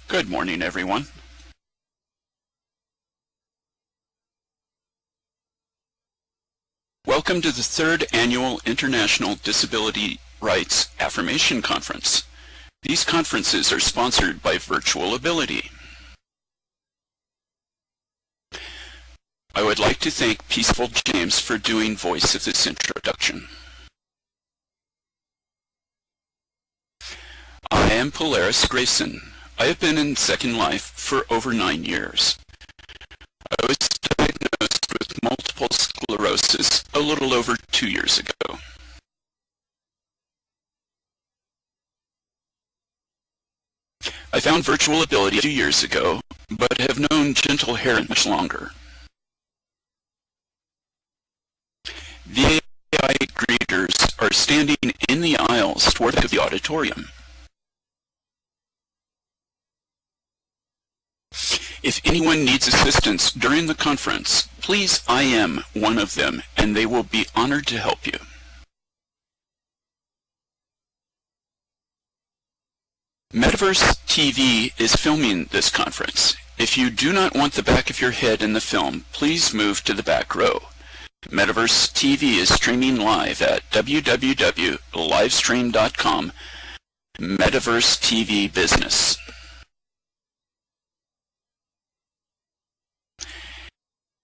Good morning, everyone. Welcome to the 3rd Annual International Disability Rights Affirmation Conference. These conferences are sponsored by Virtual Ability. I would like to thank Peaceful James for doing voice of this introduction. I am Polaris Grayson. I have been in Second Life for over 9 years. I was diagnosed with multiple sclerosis a little over 2 years ago. I found Virtual Ability 2 years ago, but have known Gentle Heron much longer. VAI greeters are standing in the aisles toward the auditorium. If anyone needs assistance during the conference, please IM one of them and they will be honored to help you. Metaverse TV is filming this conference. If you do not want the back of your head in the film, please move to the back row. Metaverse TV is streaming live at www.livestream.com, Metaverse TV Business.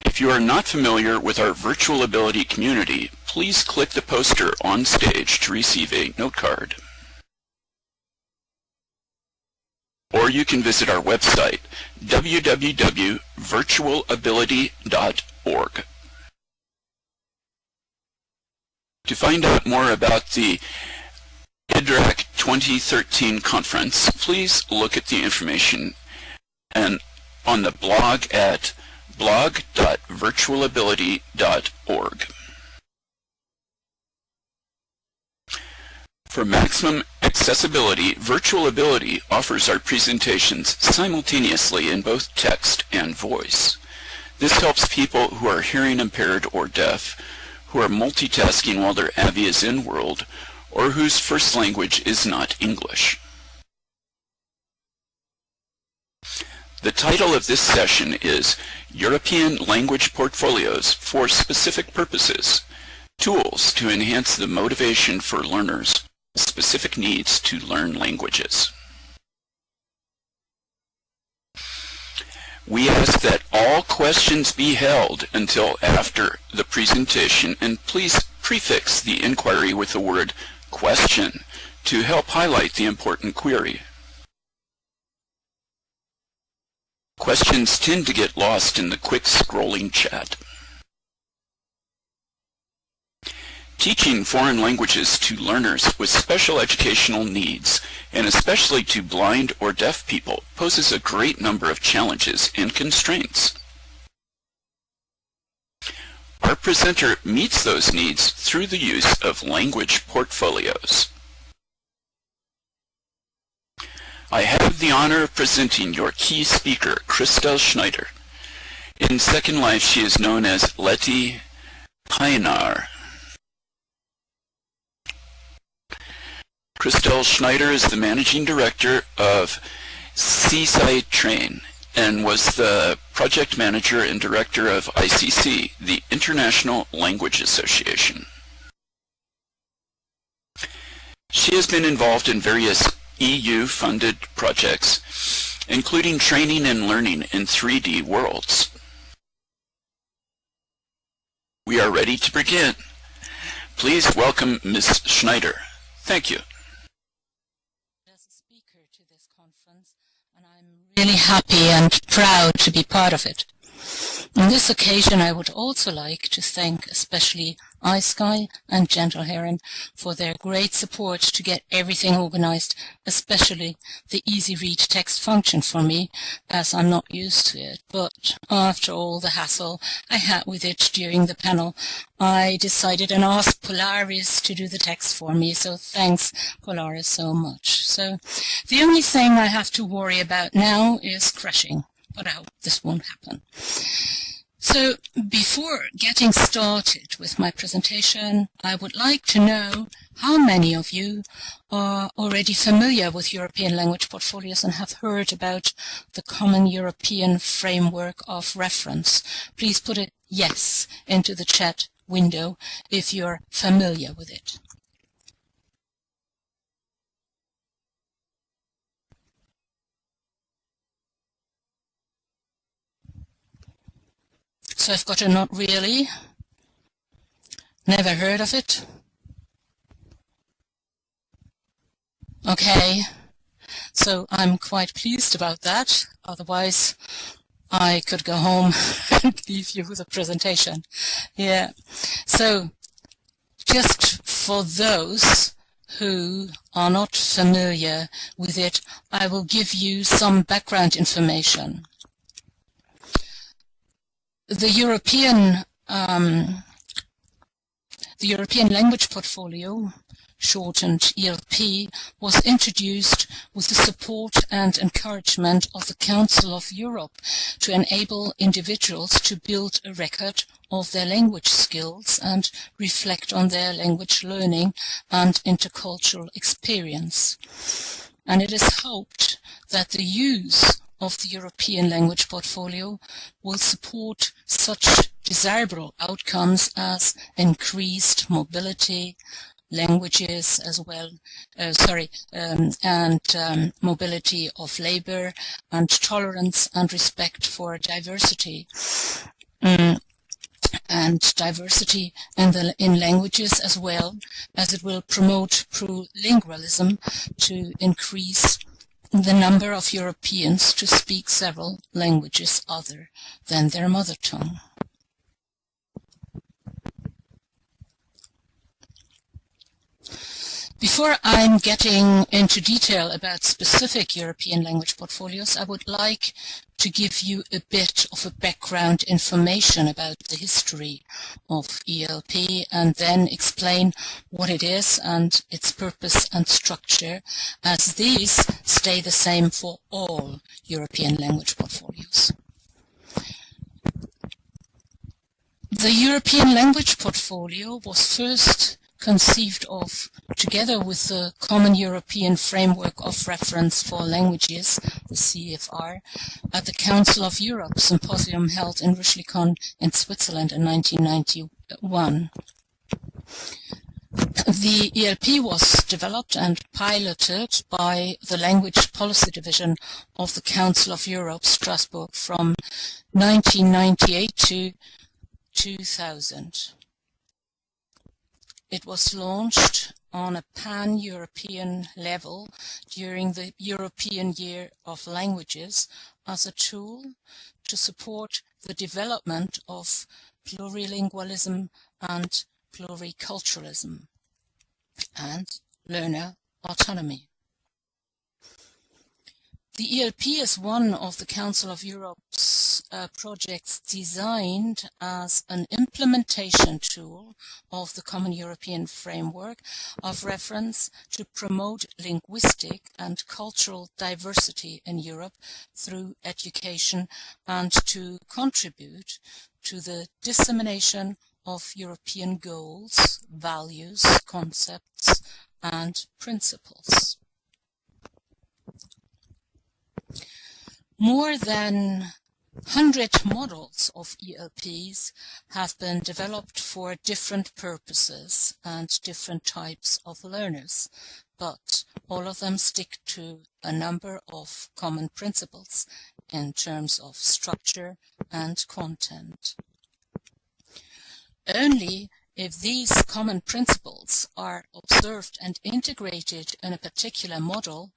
If you are not familiar with our Virtual Ability community, please click the poster on stage to receive a note card. Or you can visit our website, www.virtualability.org. To find out more about the IDRAC 2013 conference, please look at the information and on the blog at blog.virtualability.org. For maximum accessibility, Virtual Ability offers our presentations simultaneously in both text and voice. This helps people who are hearing impaired or deaf, who are multitasking while their AVI is in world, or whose first language is not English. The title of this session is European Language Portfolios for Specific Purposes, Tools to Enhance the Motivation for Learners with Specific Needs to Learn Languages. We ask that all questions be held until after the presentation, and please prefix the inquiry with the word question to help highlight the important query. Questions tend to get lost in the quick scrolling chat. Teaching foreign languages to learners with special educational needs, and especially to blind or deaf people, poses a great number of challenges and constraints. Our presenter meets those needs through the use of language portfolios. I have the honor of presenting your key speaker, Christel Schneider. In Second Life, she is known as Letty Pienaar. Christel Schneider is the managing director of CSiTrain and was the project manager and director of ICC, the International Language Association. She has been involved in various EU-funded projects, including training and learning in 3D worlds. We are ready to begin. Please welcome Ms. Schneider. Thank you. As a speaker to this conference, and I'm really happy and proud to be part of it. On this occasion, I would also like to thank especially iSky and Gentle Heron for their great support to get everything organized, especially the easy read text function for me, as I'm not used to it. But after all the hassle I had with it during the panel, I decided and asked Polaris to do the text for me, so thanks Polaris so much. So the only thing I have to worry about now is crashing, but I hope this won't happen. So before getting started with my presentation, I would like to know how many of you are already familiar with European language portfolios and have heard about the Common European Framework of Reference. Please put a yes into the chat window if you're familiar with it. So I've got a not really, never heard of it. Okay, so I'm quite pleased about that, otherwise I could go home and leave you with a presentation. Yeah, so just for those who are not familiar with it, I will give you some background information. The European Language Portfolio, shortened ELP, was introduced with the support and encouragement of the Council of Europe to enable individuals to build a record of their language skills and reflect on their language learning and intercultural experience. And it is hoped that the use of the European Language Portfolio will support such desirable outcomes as increased mobility, languages as well, mobility of labor, and tolerance and respect for diversity. And diversity in languages, as well as it will promote plurilingualism to increase the number of Europeans to speak several languages other than their mother tongue. Before I'm getting into detail about specific European language portfolios, I would like to give you a bit of a background information about the history of ELP and then explain what it is and its purpose and structure, as these stay the same for all European language portfolios. The European language portfolio was first conceived of together with the Common European Framework of Reference for Languages, the CFR, at the Council of Europe symposium held in Rüschlikon in Switzerland in 1991. The ELP was developed and piloted by the Language Policy Division of the Council of Europe, Strasbourg, from 1998 to 2000. It was launched on a pan-European level during the European Year of Languages as a tool to support the development of plurilingualism and pluriculturalism and learner autonomy. The ELP is one of the Council of Europe's projects designed as an implementation tool of the Common European Framework of Reference to promote linguistic and cultural diversity in Europe through education and to contribute to the dissemination of European goals, values, concepts, and principles. More than 100 models of ELPs have been developed for different purposes and different types of learners, but all of them stick to a number of common principles in terms of structure and content. Only if these common principles are observed and integrated in a particular model,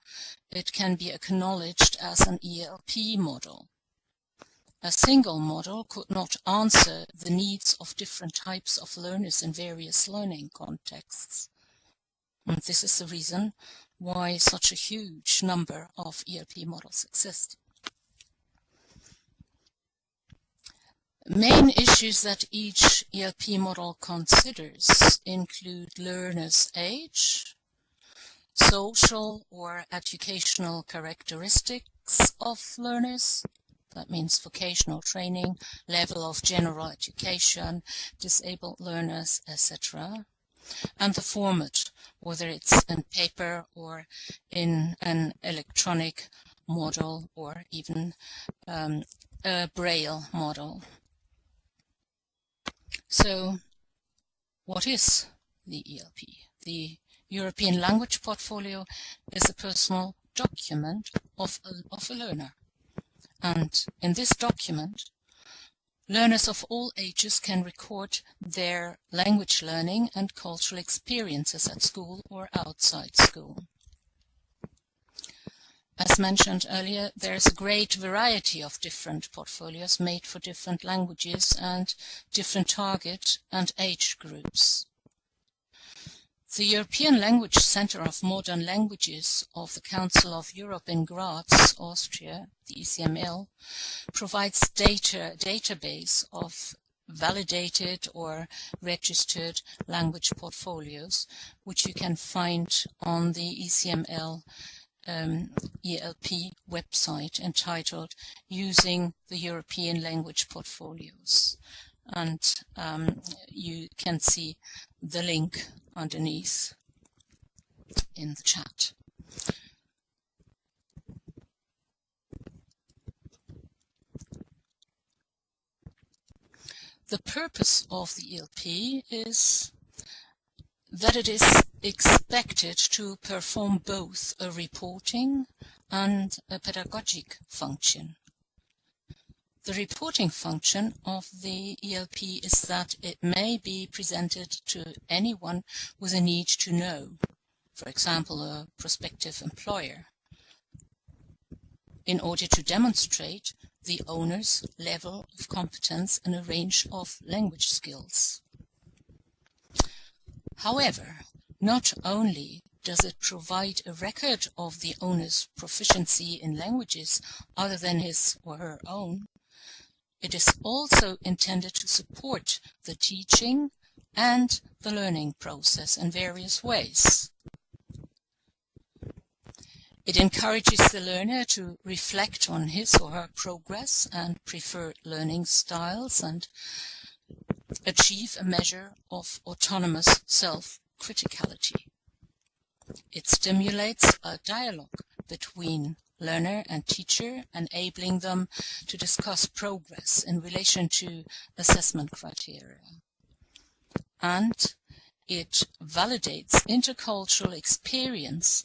it can be acknowledged as an ELP model. A single model could not answer the needs of different types of learners in various learning contexts. And this is the reason why such a huge number of ELP models exist. Main issues that each ELP model considers include learners' age, social or educational characteristics of learners, that means vocational training, level of general education, disabled learners, etc. And the format, whether it's in paper or in an electronic model or even a Braille model. So, what is the ELP? The European Language Portfolio is a personal document of a learner. And in this document, learners of all ages can record their language learning and cultural experiences at school or outside school. As mentioned earlier, there is a great variety of different portfolios made for different languages and different target and age groups. The European Language Center of Modern Languages of the Council of Europe in Graz, Austria, the ECML, provides database of validated or registered language portfolios, which you can find on the ECML ELP website entitled Using the European Language Portfolios. And you can see the link underneath in the chat. The purpose of the ELP is that it is expected to perform both a reporting and a pedagogic function. The reporting function of the ELP is that it may be presented to anyone with a need to know, for example, a prospective employer, in order to demonstrate the owner's level of competence in a range of language skills. However, not only does it provide a record of the owner's proficiency in languages other than his or her own, it is also intended to support the teaching and the learning process in various ways. It encourages the learner to reflect on his or her progress and preferred learning styles and achieve a measure of autonomous self-criticality. It stimulates a dialogue between learner and teacher, enabling them to discuss progress in relation to assessment criteria. And it validates intercultural experience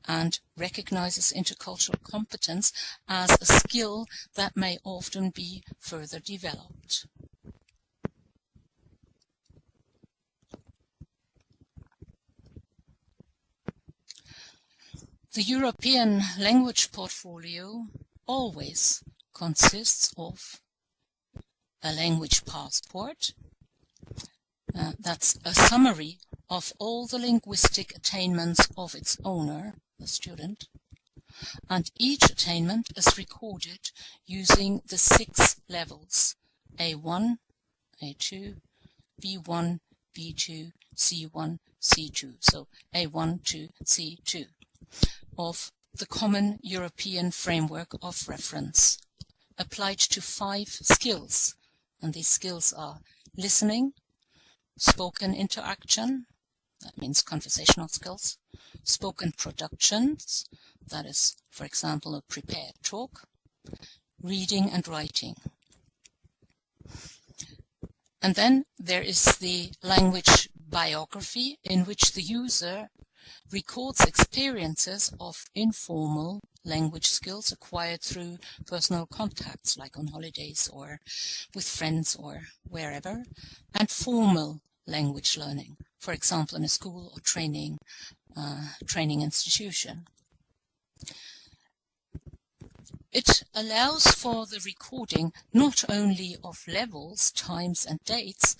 and recognizes intercultural competence as a skill that may often be further developed. The European Language Portfolio always consists of a language passport. That's a summary of all the linguistic attainments of its owner, the student, and each attainment is recorded using the 6 levels A1, A2, B1, B2, C1, C2, so A1 to C2 of the Common European Framework of Reference, applied to 5 skills, and these skills are listening, spoken interaction, that means conversational skills, spoken productions, that is, for example, a prepared talk, reading and writing. And then there is the language biography, in which the user records experiences of informal language skills acquired through personal contacts, like on holidays or with friends or wherever, and formal language learning, for example, in a school or training institution. It allows for the recording not only of levels, times and dates,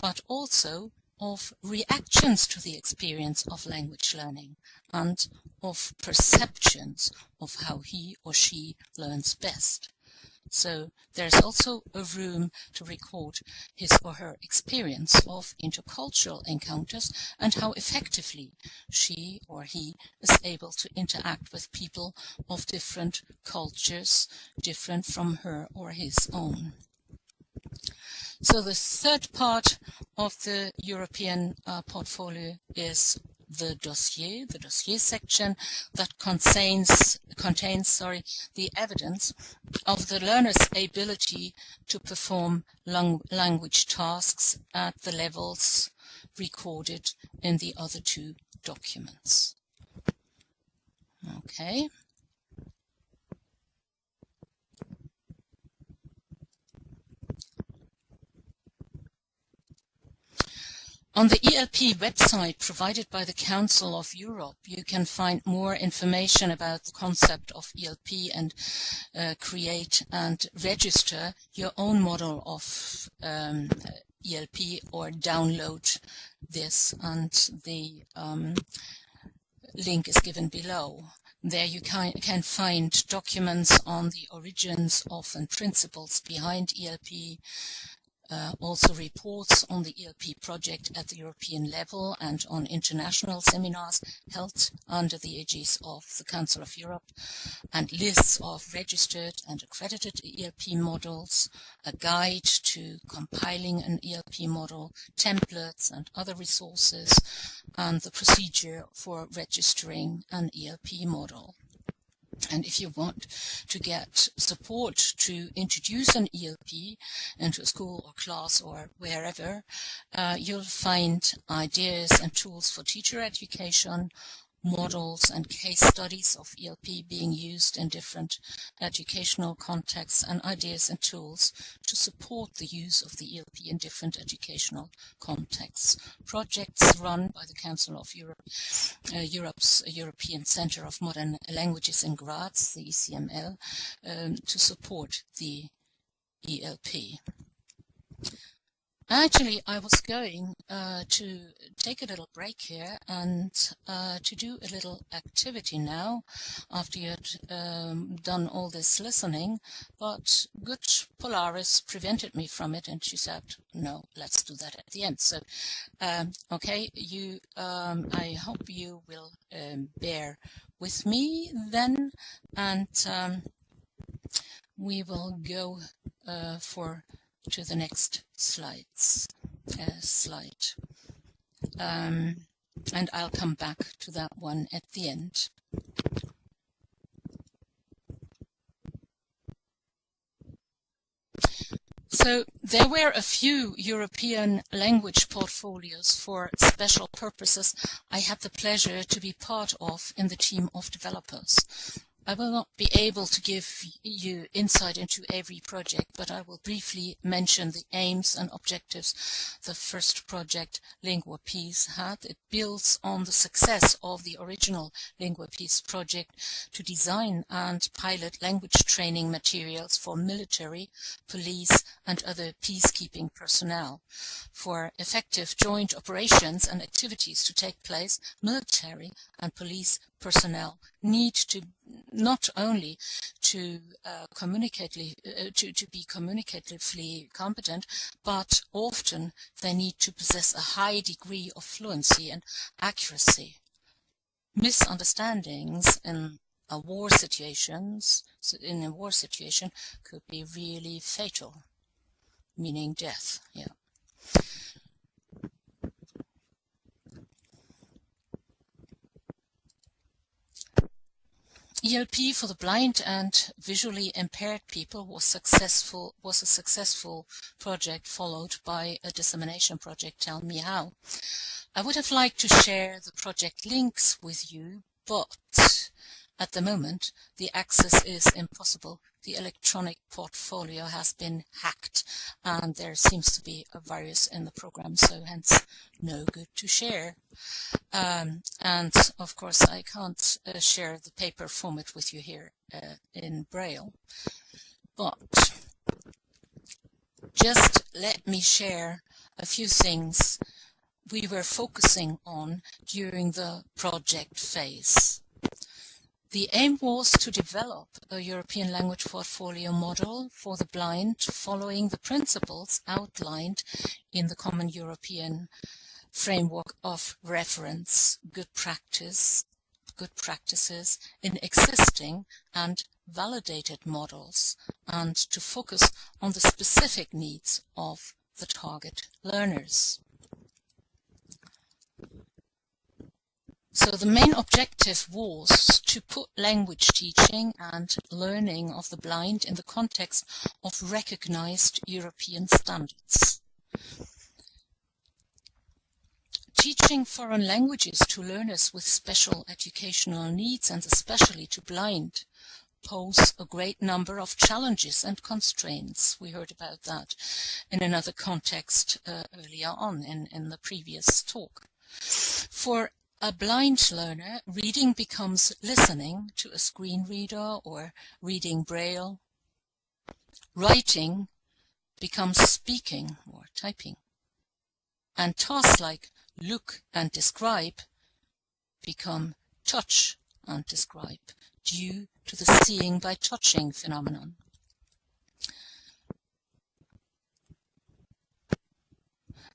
but also of reactions to the experience of language learning and of perceptions of how he or she learns best. So there's also a room to record his or her experience of intercultural encounters and how effectively she or he is able to interact with people of different cultures, different from her or his own. So the third part of the European portfolio is the dossier section that contains the evidence of the learner's ability to perform language tasks at the levels recorded in the other two documents. Okay. On the ELP website provided by the Council of Europe, you can find more information about the concept of ELP and create and register your own model of ELP or download this, and the link is given below. There you can find documents on the origins of and principles behind ELP, also reports on the ELP project at the European level and on international seminars held under the aegis of the Council of Europe, and lists of registered and accredited ELP models, a guide to compiling an ELP model, templates and other resources, and the procedure for registering an ELP model. And if you want to get support to introduce an ELP into a school or class or wherever, you'll find ideas and tools for teacher education, models and case studies of ELP being used in different educational contexts, and ideas and tools to support the use of the ELP in different educational contexts. Projects run by the Council of Europe, Europe's European Centre of Modern Languages in Graz, the ECML, to support the ELP. Actually, I was going to take a little break here and to do a little activity now after you had done all this listening, but good Polaris prevented me from it, and she said, no, let's do that at the end. So, okay, I hope you will bear with me then, and we will go to the next slide, and I'll come back to that one at the end. So there were a few European language portfolios for special purposes I had the pleasure to be part of in the team of developers. I will not be able to give you insight into every project, but I will briefly mention the aims and objectives the first project, Lingua Peace, had. It builds on the success of the original Lingua Peace project to design and pilot language training materials for military, police, and other peacekeeping personnel. For effective joint operations and activities to take place, military and police personnel need to not only to be communicatively competent, but often they need to possess a high degree of fluency and accuracy. Misunderstandings in a war situation could be really fatal, meaning death. Yeah. ELP for the blind and visually impaired people was a successful project, followed by a dissemination project, Tell Me How. I would have liked to share the project links with you, but at the moment the access is impossible. The electronic portfolio has been hacked and there seems to be a virus in the program, so hence no good to share. And of course I can't share the paper format with you here in Braille, but just let me share a few things we were focusing on during the project phase. The aim was to develop a European language portfolio model for the blind following the principles outlined in the Common European Framework of Reference, good practices in existing and validated models, and to focus on the specific needs of the target learners. So the main objective was to put language teaching and learning of the blind in the context of recognized European standards. Teaching foreign languages to learners with special educational needs, and especially to blind, pose a great number of challenges and constraints. We heard about that in another context earlier on in the previous talk. For a blind learner, reading becomes listening to a screen reader or reading Braille. Writing becomes speaking or typing. And tasks like look and describe become touch and describe due to the seeing by touching phenomenon.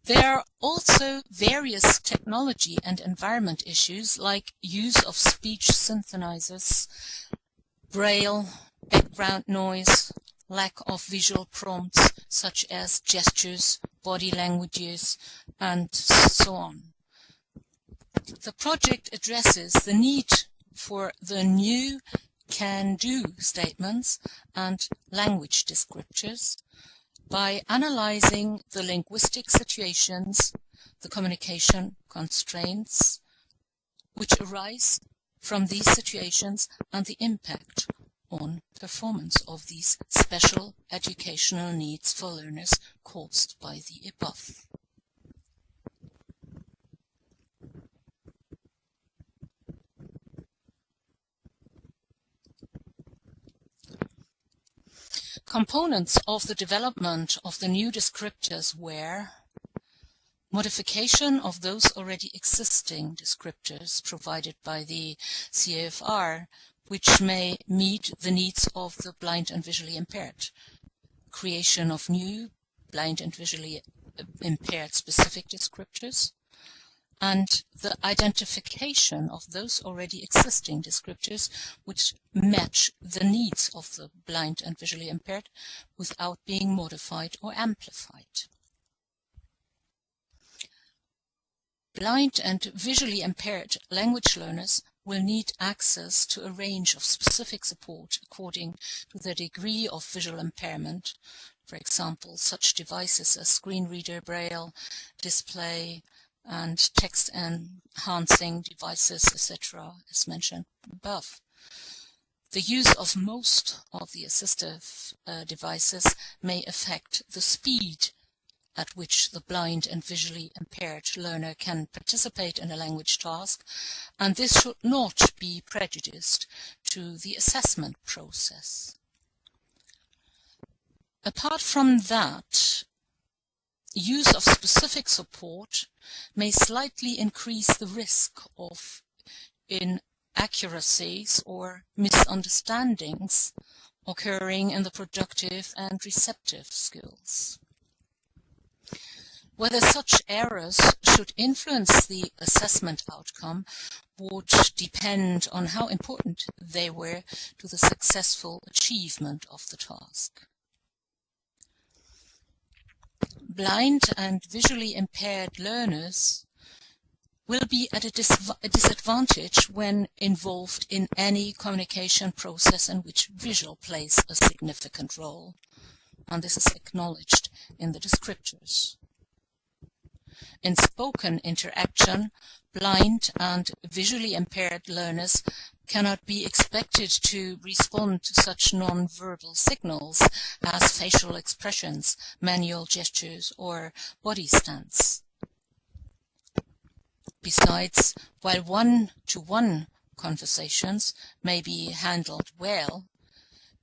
There are also various technology and environment issues like use of speech synthesizers, Braille, background noise, lack of visual prompts such as gestures, body languages, and so on. The project addresses the need for the new can-do statements and language descriptors by analyzing the linguistic situations, the communication constraints which arise from these situations, and the impact on performance of these special educational needs for learners caused by the above. Components of the development of the new descriptors were modification of those already existing descriptors provided by the CAFR, which may meet the needs of the blind and visually impaired, creation of new blind and visually impaired specific descriptors, and the identification of those already existing descriptors which match the needs of the blind and visually impaired without being modified or amplified. Blind and visually impaired language learners will need access to a range of specific support according to their degree of visual impairment. For example, such devices as screen reader, Braille, display, and text enhancing devices, etc., as mentioned above. The use of most of the assistive devices may affect the speed at which the blind and visually impaired learner can participate in a language task, and this should not be prejudiced to the assessment process. Apart from that, use of specific support may slightly increase the risk of inaccuracies or misunderstandings occurring in the productive and receptive skills. Whether such errors should influence the assessment outcome would depend on how important they were to the successful achievement of the task. Blind and visually impaired learners will be at a disadvantage when involved in any communication process in which visual plays a significant role, and this is acknowledged in the descriptors. In spoken interaction, blind and visually impaired learners cannot be expected to respond to such non-verbal signals as facial expressions, manual gestures, or body stance. Besides, while one-to-one conversations may be handled well,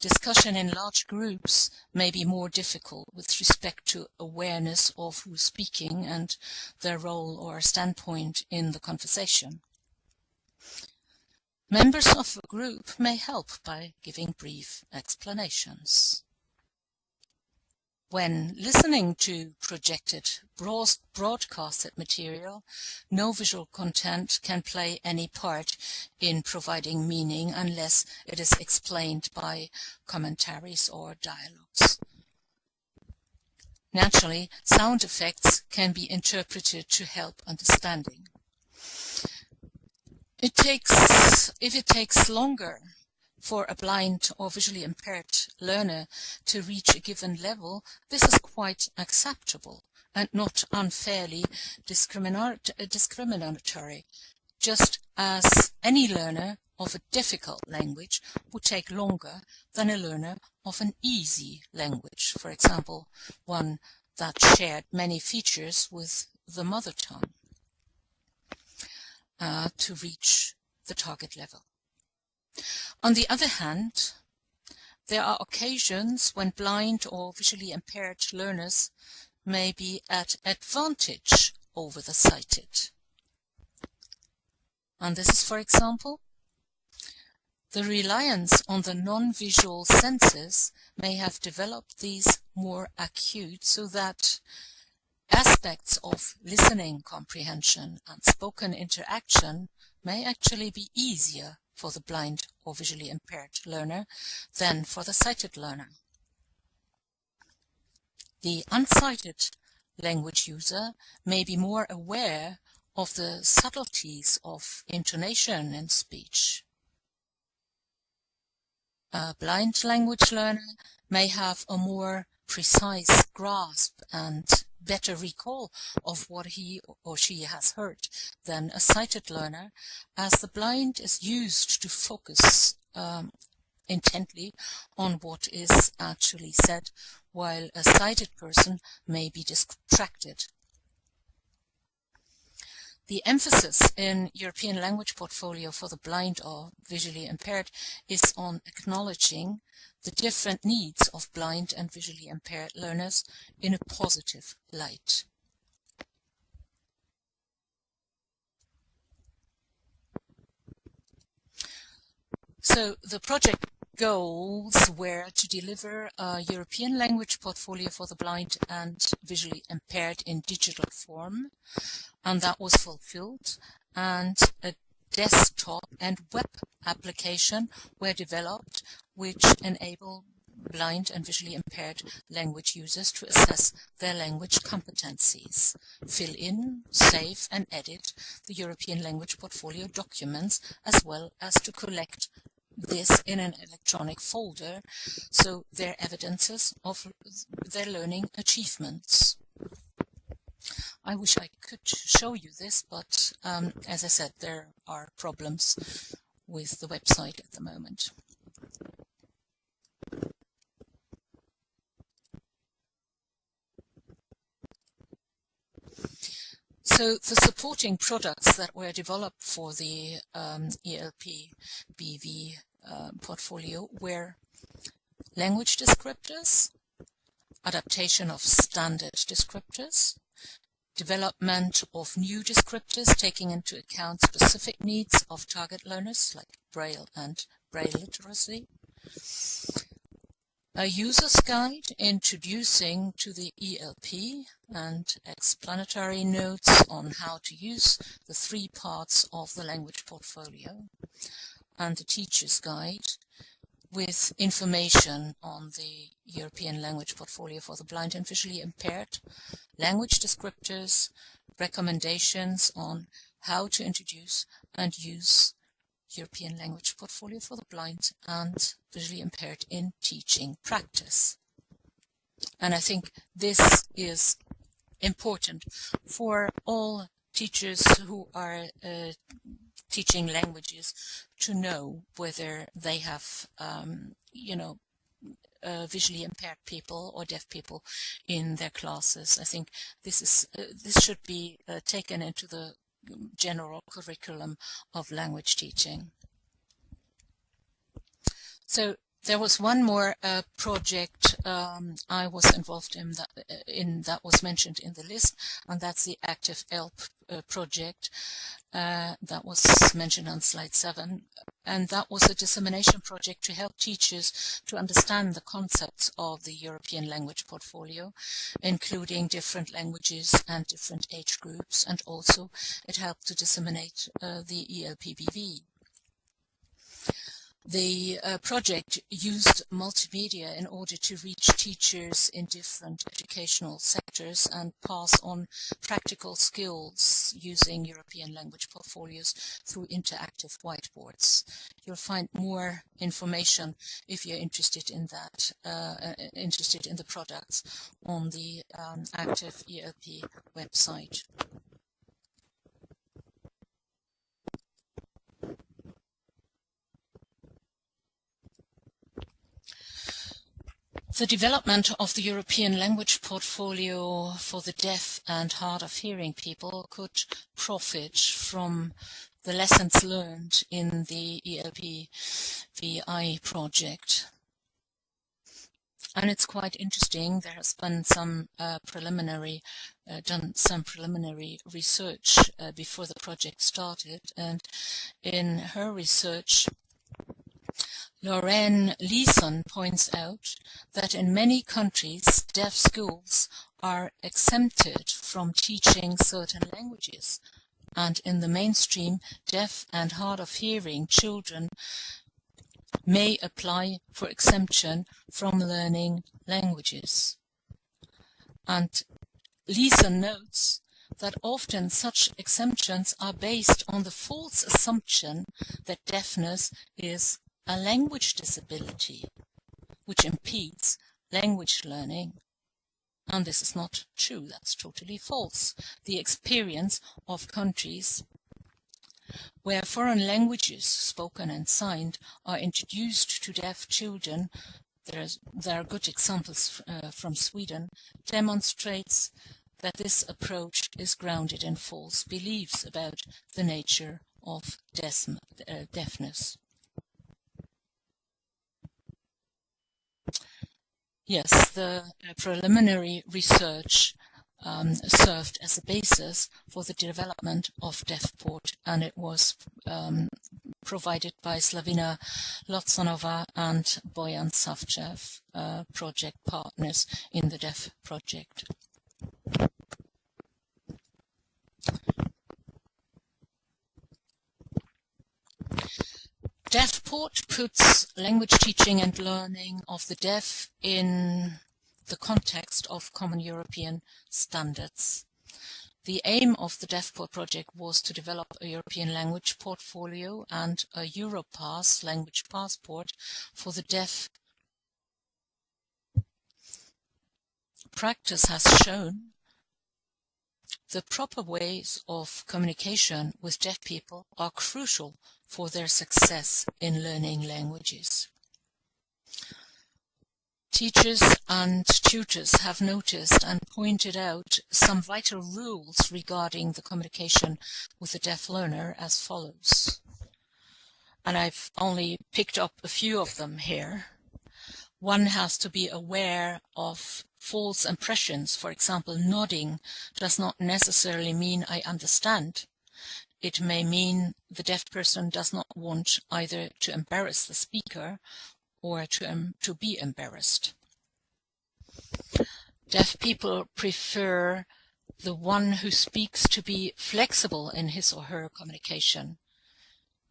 discussion in large groups may be more difficult with respect to awareness of who's speaking and their role or standpoint in the conversation. Members of a group may help by giving brief explanations. When listening to projected, broadcasted material, no visual content can play any part in providing meaning unless it is explained by commentaries or dialogues. Naturally, sound effects can be interpreted to help understanding. If it takes longer for a blind or visually impaired learner to reach a given level, this is quite acceptable and not unfairly discriminatory, just as any learner of a difficult language would take longer than a learner of an easy language, for example, one that shared many features with the mother tongue, to reach the target level. On the other hand, there are occasions when blind or visually impaired learners may be at advantage over the sighted. And this is, for example, the reliance on the non-visual senses may have developed these more acute, so that aspects of listening comprehension and spoken interaction may actually be easier for the blind or visually impaired learner than for the sighted learner. The unsighted language user may be more aware of the subtleties of intonation in speech. A blind language learner may have a more precise grasp and better recall of what he or she has heard than a sighted learner, as the blind is used to focus intently on what is actually said, while a sighted person may be distracted. The emphasis in European language portfolio for the blind or visually impaired is on acknowledging the different needs of blind and visually impaired learners in a positive light. So the project goals were to deliver a European language portfolio for the blind and visually impaired in digital form, and that was fulfilled, and a desktop and web application were developed which enable blind and visually impaired language users to assess their language competencies, fill in, save and edit the European language portfolio documents, as well as to collect this in an electronic folder, so their evidences of their learning achievements. I wish I could show you this, but as I said, there are problems with the website at the moment. So the supporting products that were developed for the ELPBVI portfolio were language descriptors, adaptation of standard descriptors, development of new descriptors taking into account specific needs of target learners like Braille and Braille literacy, a user's guide introducing to the ELP and explanatory notes on how to use the 3 parts of the language portfolio, and a teacher's guide with information on the European language portfolio for the blind and visually impaired, language descriptors, recommendations on how to introduce and use European language portfolio for the blind and visually impaired in teaching practice. And I think this is important for all teachers who are teaching languages to know whether they have, visually impaired people or deaf people in their classes. I think this should be taken into the general curriculum of language teaching. So There was one more project I was involved in that was mentioned in the list, and that's the Active ELP project that was mentioned on slide 7. And that was a dissemination project to help teachers to understand the concepts of the European language portfolio, including different languages and different age groups, and also it helped to disseminate the ELPBVI. The project used multimedia in order to reach teachers in different educational sectors and pass on practical skills using European language portfolios through interactive whiteboards. You'll find more information if you're interested in that, interested in the products on the Active ELP website. The development of the European language portfolio for the deaf and hard of hearing people could profit from the lessons learned in the ELPBVI project. And it's quite interesting. There has been some preliminary research before the project started, and in her research, Lorraine Leeson points out that in many countries, deaf schools are exempted from teaching certain languages, and in the mainstream, deaf and hard of hearing children may apply for exemption from learning languages. And Leeson notes that often such exemptions are based on the false assumption that deafness is a language disability, which impedes language learning. And this is not true, that's totally false. The experience of countries where foreign languages spoken and signed are introduced to deaf children, there are good examples from Sweden, demonstrates that this approach is grounded in false beliefs about the nature of deafness. Yes, the preliminary research served as a basis for the development of DeafPort, and it was provided by Slavina Lotsanova and Bojan Savchev, project partners in the DEF project. DeafPort puts language teaching and learning of the deaf in the context of common European standards. The aim of the DeafPort project was to develop a European language portfolio and a Europass language passport for the deaf. Practice has shown the proper ways of communication with deaf people are crucial for their success in learning languages. Teachers and tutors have noticed and pointed out some vital rules regarding the communication with a deaf learner as follows. And I've only picked up a few of them here. One has to be aware of false impressions. For example, nodding does not necessarily mean I understand. It may mean the deaf person does not want either to embarrass the speaker or to be embarrassed. Deaf people prefer the one who speaks to be flexible in his or her communication.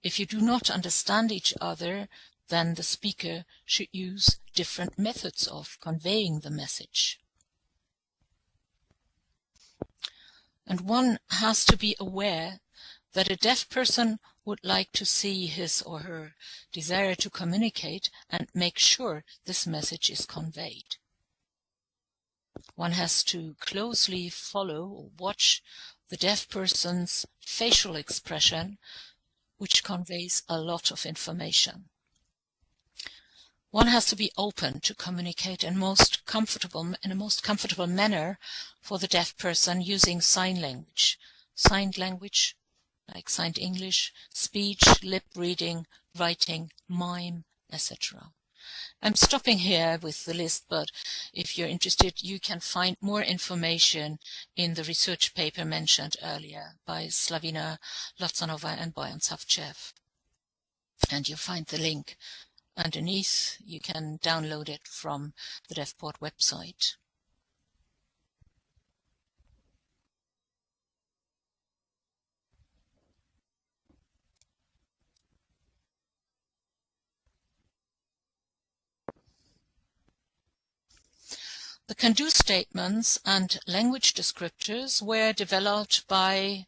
If you do not understand each other, then the speaker should use different methods of conveying the message. And one has to be aware that a deaf person would like to see his or her desire to communicate and make sure this message is conveyed. One has to closely follow or watch the deaf person's facial expression, which conveys a lot of information. One has to be open to communicate in a most comfortable manner for the deaf person using sign language. Signed language, like signed English, speech, lip reading, writing, mime, etc. I'm stopping here with the list, but if you're interested, you can find more information in the research paper mentioned earlier by Slavina Lotsanova and Boyan Savchev. And you'll find the link underneath. You can download it from the DeafPort website. The can-do statements and language descriptors were developed by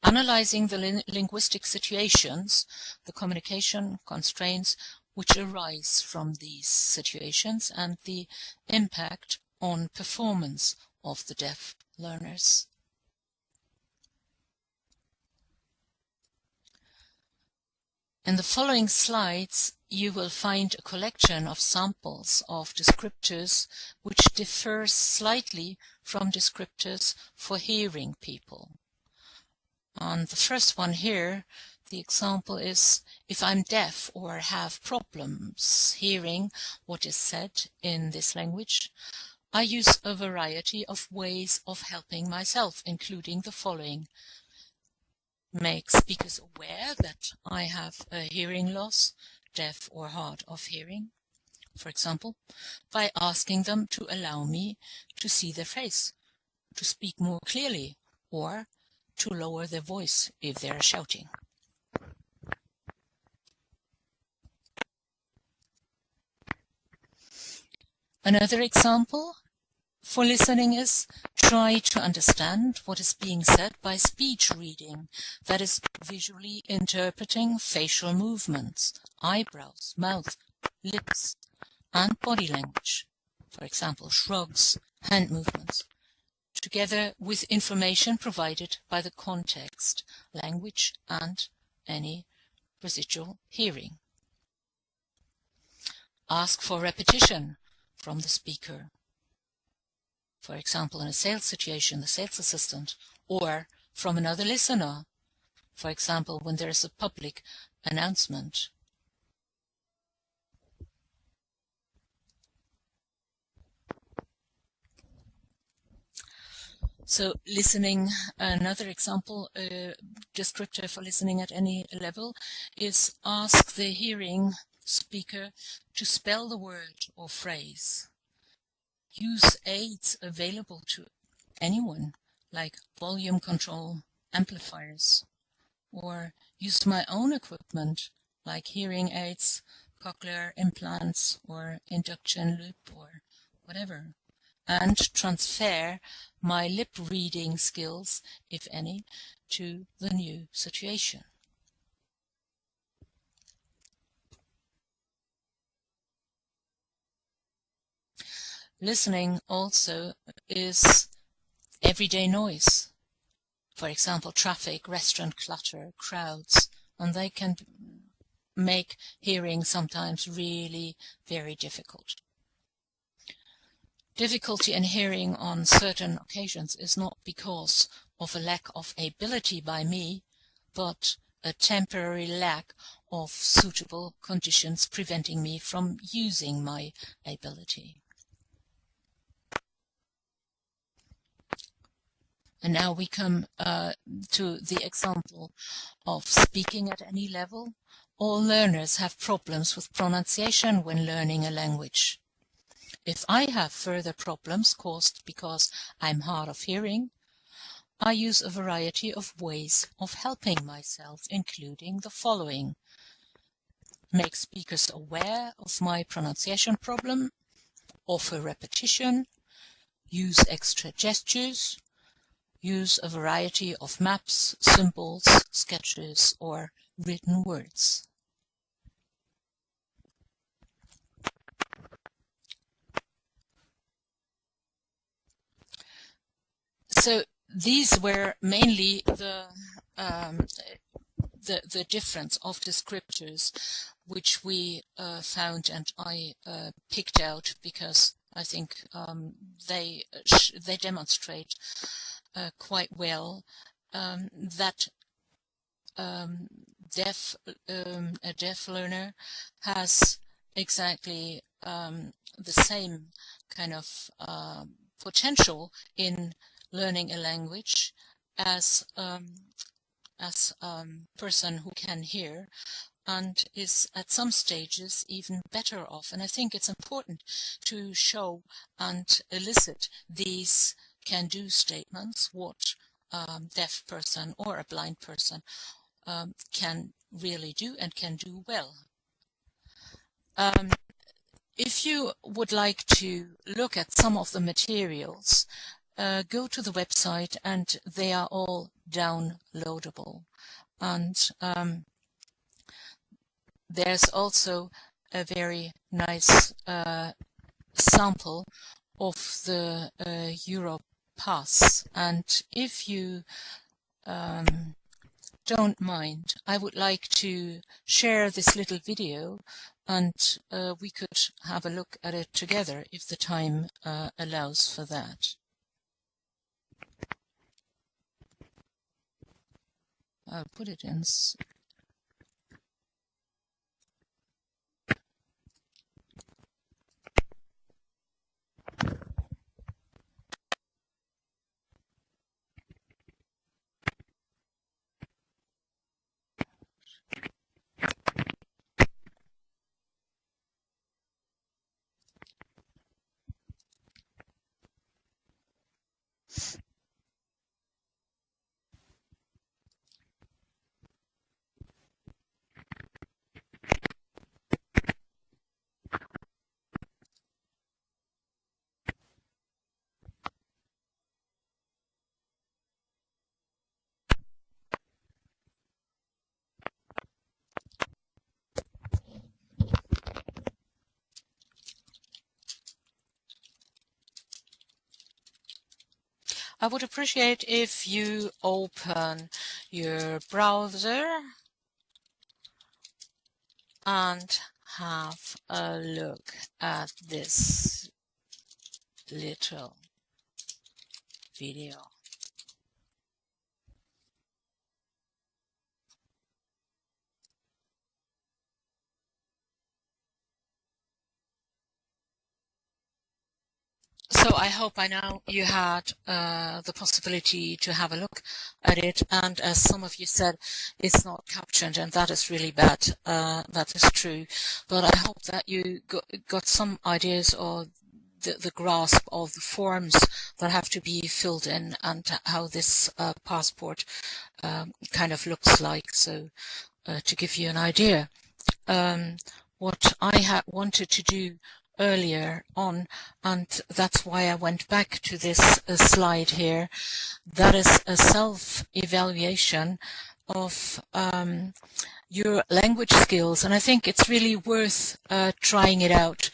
analyzing the linguistic situations, the communication constraints which arise from these situations, and the impact on performance of the deaf learners. In the following slides, you will find a collection of samples of descriptors which differ slightly from descriptors for hearing people. On the first one here, the example is, if I'm deaf or have problems hearing what is said in this language, I use a variety of ways of helping myself, including the following. Make speakers aware that I have a hearing loss, deaf or hard of hearing, for example, by asking them to allow me to see their face, to speak more clearly, or to lower their voice if they are shouting. Another example for listening is try to understand what is being said by speech reading, that is visually interpreting facial movements, eyebrows, mouth, lips, and body language, for example, shrugs, hand movements, together with information provided by the context, language, and any residual hearing. Ask for repetition from the speaker. For example, in a sales situation, the sales assistant, or from another listener, for example, when there is a public announcement. So listening, another example, descriptor for listening at any level is ask the hearing speaker to spell the word or phrase. Use aids available to anyone, like volume control, amplifiers, or use my own equipment, like hearing aids, cochlear implants, or induction loop, or whatever, and transfer my lip reading skills, if any, to the new situation. Listening also is everyday noise. For example, traffic, restaurant clutter, crowds, and they can make hearing sometimes really very difficult. Difficulty in hearing on certain occasions is not because of a lack of ability by me, but a temporary lack of suitable conditions preventing me from using my ability. And now we come to the example of speaking at any level. All learners have problems with pronunciation when learning a language. If I have further problems caused because I'm hard of hearing, I use a variety of ways of helping myself, including the following. Make speakers aware of my pronunciation problem, offer repetition, use extra gestures, use a variety of maps, symbols, sketches, or written words. So these were mainly the difference of descriptors which we found, and I picked out because I think they demonstrate quite well that a deaf learner has exactly the same kind of potential in learning a language as person who can hear, and is at some stages even better off. And I think it's important to show and elicit these can-do statements, what deaf person or a blind person can really do and can do well. If you would like to look at some of the materials, go to the website and they are all downloadable. And there's also a very nice sample of the Europass. And if you don't mind, I would like to share this little video, and we could have a look at it together if the time allows for that. I'll put it in. I would appreciate if you open your browser and have a look at this little video. So I hope by now you had the possibility to have a look at it, and as some of you said, it's not captioned, and that is really bad. That is true, but I hope that you got some ideas or the grasp of the forms that have to be filled in and how this passport kind of looks like. So to give you an idea, what I had wanted to do earlier on, and that's why I went back to this slide here, that is a self-evaluation of your language skills, and I think it's really worth trying it out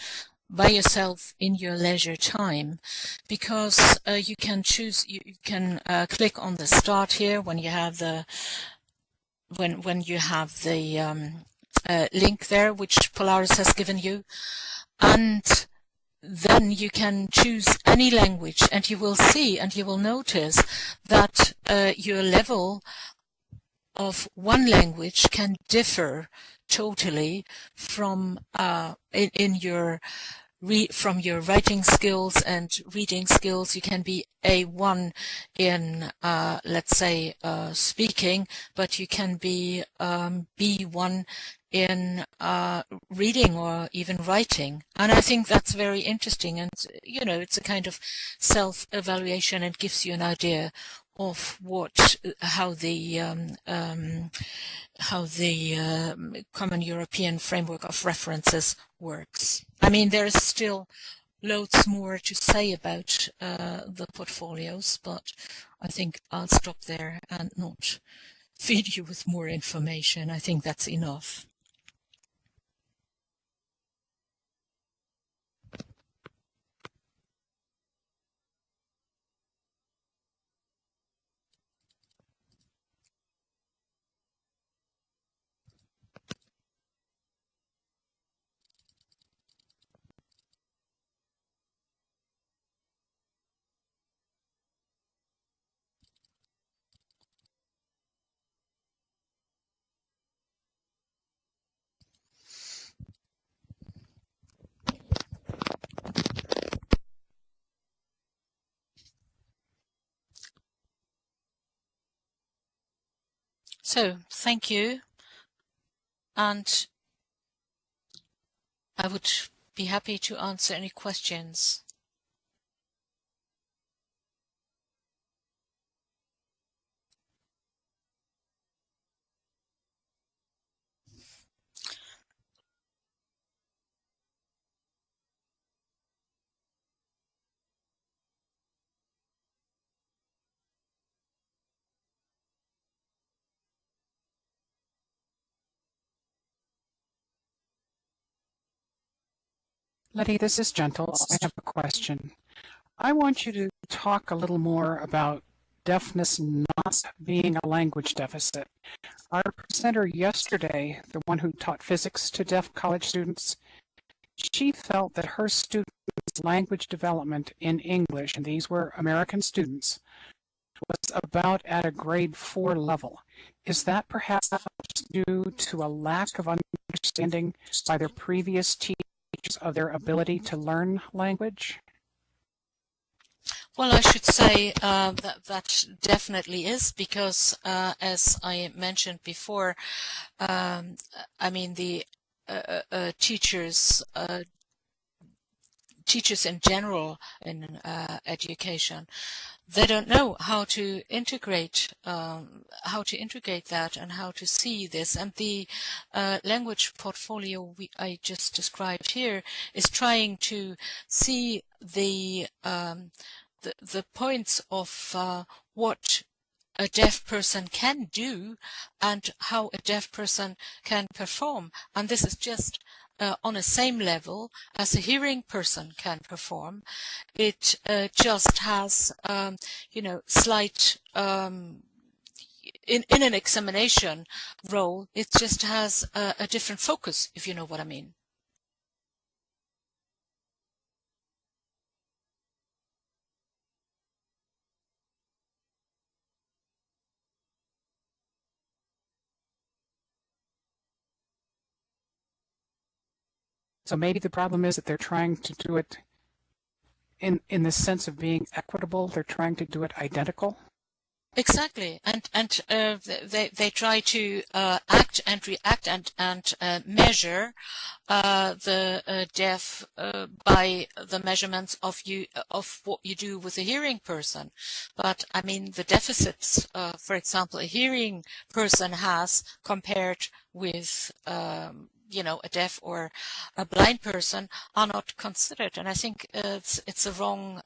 by yourself in your leisure time, because you can choose, you can click on the start here when you have the link there which Polaris has given you, and then you can choose any language, and you will see and you will notice that your level of one language can differ totally from from your writing skills and reading skills. You can be A1 in, let's say, speaking, but you can be B1 in reading or even writing. And I think that's very interesting. And, you know, it's a kind of self-evaluation and gives you an idea of how the Common European Framework of References works. I mean, there's still loads more to say about the portfolios, but I think I'll stop there and not feed you with more information. I think that's enough. So, thank you. And I would be happy to answer any questions. Letty, this is Gentle. I have a question. I want you to talk a little more about deafness not being a language deficit. Our presenter yesterday, the one who taught physics to deaf college students, she felt that her students' language development in English, and these were American students, was about at a grade 4 level. Is that perhaps due to a lack of understanding by their previous teachers of their ability to learn language? Well, I should say that definitely is, because as I mentioned before, I mean the teachers in general in education, they don't know how to integrate that and how to see this. And the language portfolio I just described here is trying to see the points of what a deaf person can do and how a deaf person can perform. And this is just on the same level as a hearing person can perform. It just has, slight, in an examination role, it just has a different focus, if you know what I mean. So maybe the problem is that they're trying to do it in the sense of being equitable. They're trying to do it identical. Exactly, and they try to act and react and measure the deaf by the measurements of what you do with a hearing person. But I mean the deficits, for example, a hearing person has compared with a deaf or a blind person are not considered, and I think it's a wrong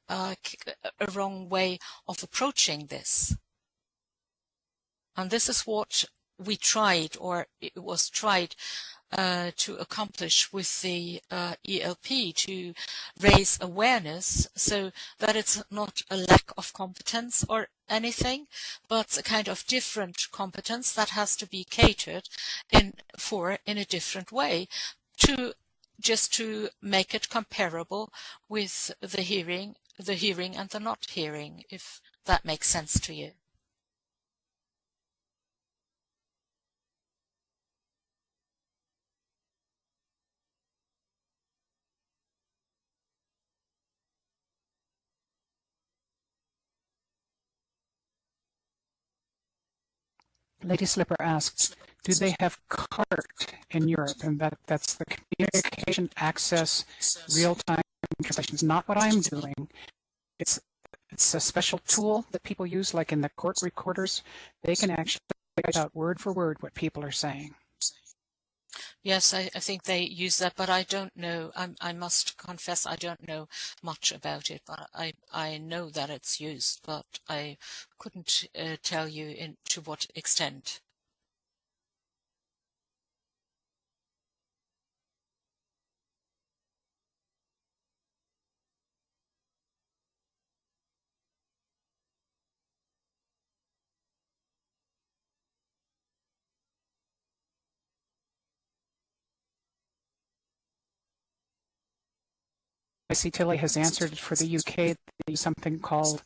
way of approaching this. And this is what we tried, or it was tried to accomplish with the ELP, to raise awareness so that it's not a lack of competence or anything, but a kind of different competence that has to be catered in a different way, to make it comparable with the hearing and the not hearing, if that makes sense to you. Lady Slipper asks, do they have CART in Europe? And that's the communication access real-time translation. It's not what I'm doing. It's a special tool that people use, like in the court recorders. They can actually write out word for word what people are saying. Yes, I think they use that, but I don't know. I must confess I don't know much about it, but I know that it's used, but I couldn't tell you to what extent. I see Tilly has answered for the UK. They use something called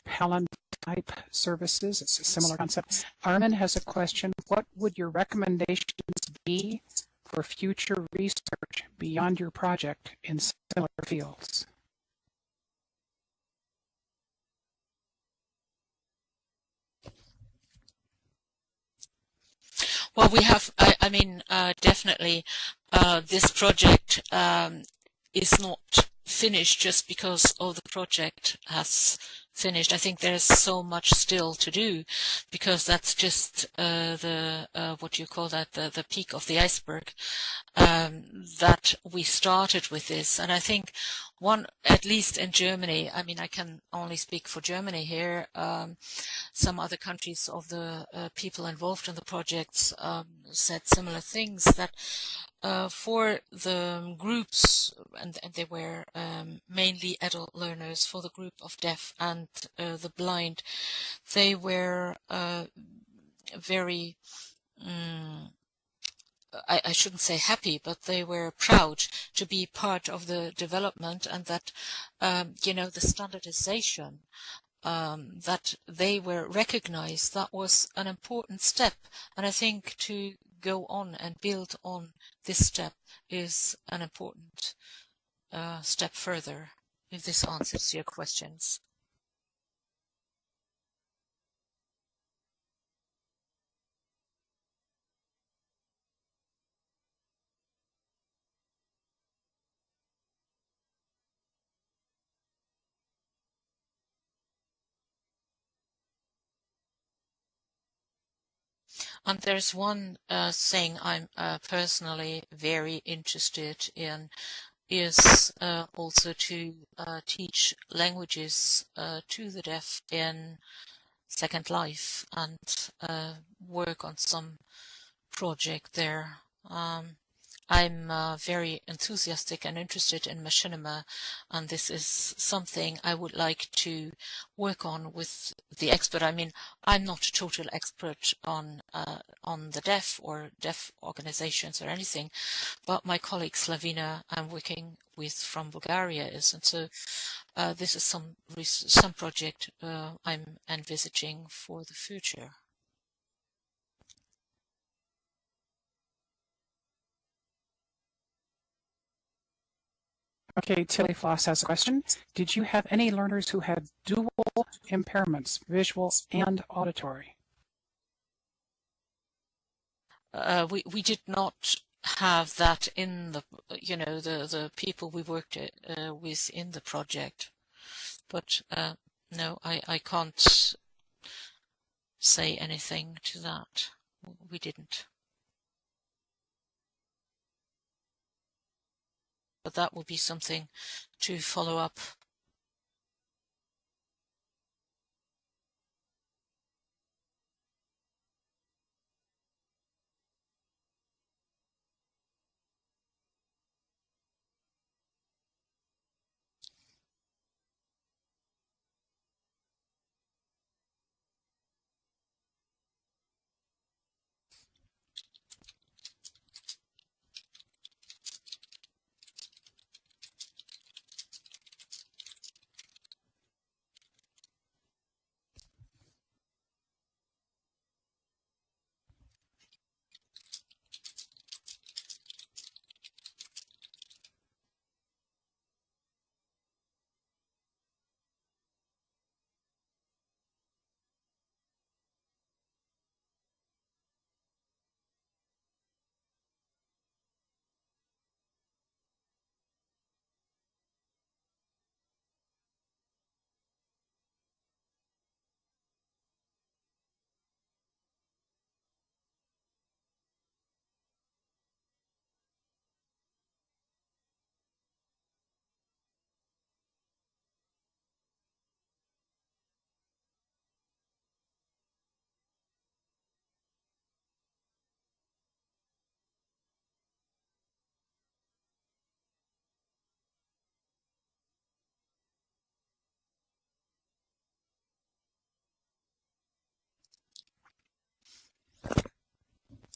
Palantype services. It's a similar concept. Armin has a question. What would your recommendations be for future research beyond your project in similar fields? Well, we have, I mean, definitely this project is not finished just because the project has finished. I think there's so much still to do, because that's just the what do you call that, the peak of the iceberg, that we started with this. And I think at least in Germany, I mean, I can only speak for Germany here, some other countries of the people involved in the projects said similar things, that for the groups, and they were mainly adult learners, for the group of deaf and the blind, they were very, I shouldn't say happy, but they were proud to be part of the development, and that, you know, the standardization, that they were recognized, that was an important step. And I think to go on and build on this step is an important step further, if this answers your questions. And there's one thing I'm personally very interested in, is also to teach languages to the deaf in Second Life, and work on some project there. I'm very enthusiastic and interested in machinima, and this is something I would like to work on with the expert. I mean, I'm not a total expert on the deaf or deaf organizations or anything, but my colleague Slavina, I'm working with from Bulgaria, is, and so this is some project I'm envisaging for the future. Okay, Tilly Floss has a question. Did you have any learners who had dual impairments, visual and auditory? We did not have that in the, you know, the people we worked with in the project, but no, I can't say anything to that. We didn't. But that would be something to follow up.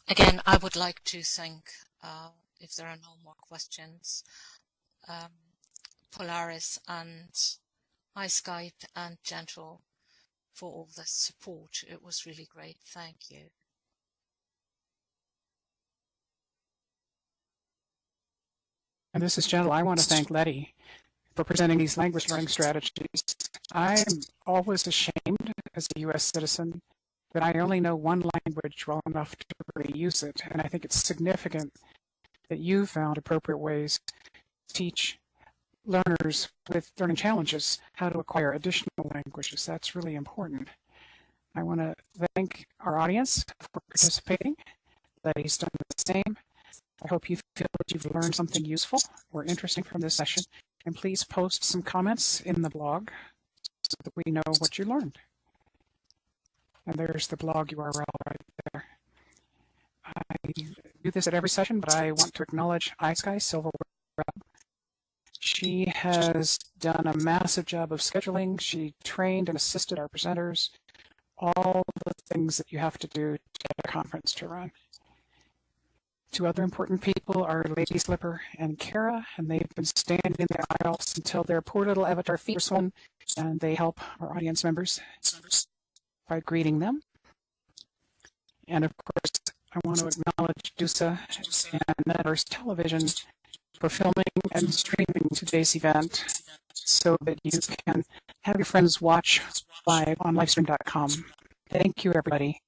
Again, I would like to thank, if there are no more questions, Polaris and iSkype and Gentle for all the support. It was really great. Thank you. And this is Gentle. I want to thank Letty for presenting these language learning strategies. I'm always ashamed as a U.S. citizen that I only know one language well enough to really use it, and I think it's significant that you found appropriate ways to teach learners with learning challenges how to acquire additional languages. That's really important. I want to thank our audience for participating. Letty's done the same. I hope you feel that you've learned something useful or interesting from this session, and please post some comments in the blog so that we know what you learned. And there's the blog URL right there. I do this at every session, but I want to acknowledge iSky Silverware. She has done a massive job of scheduling. She trained and assisted our presenters, all the things that you have to do to get a conference to run. Two other important people are Lady Slipper and Kara, and they've been standing in the aisles until their poor little avatar feet are swollen, and they help our audience members by greeting them. And of course, I want to acknowledge DUSA and Metaverse Television for filming and streaming today's event so that you can have your friends watch live on livestream.com. Thank you, everybody.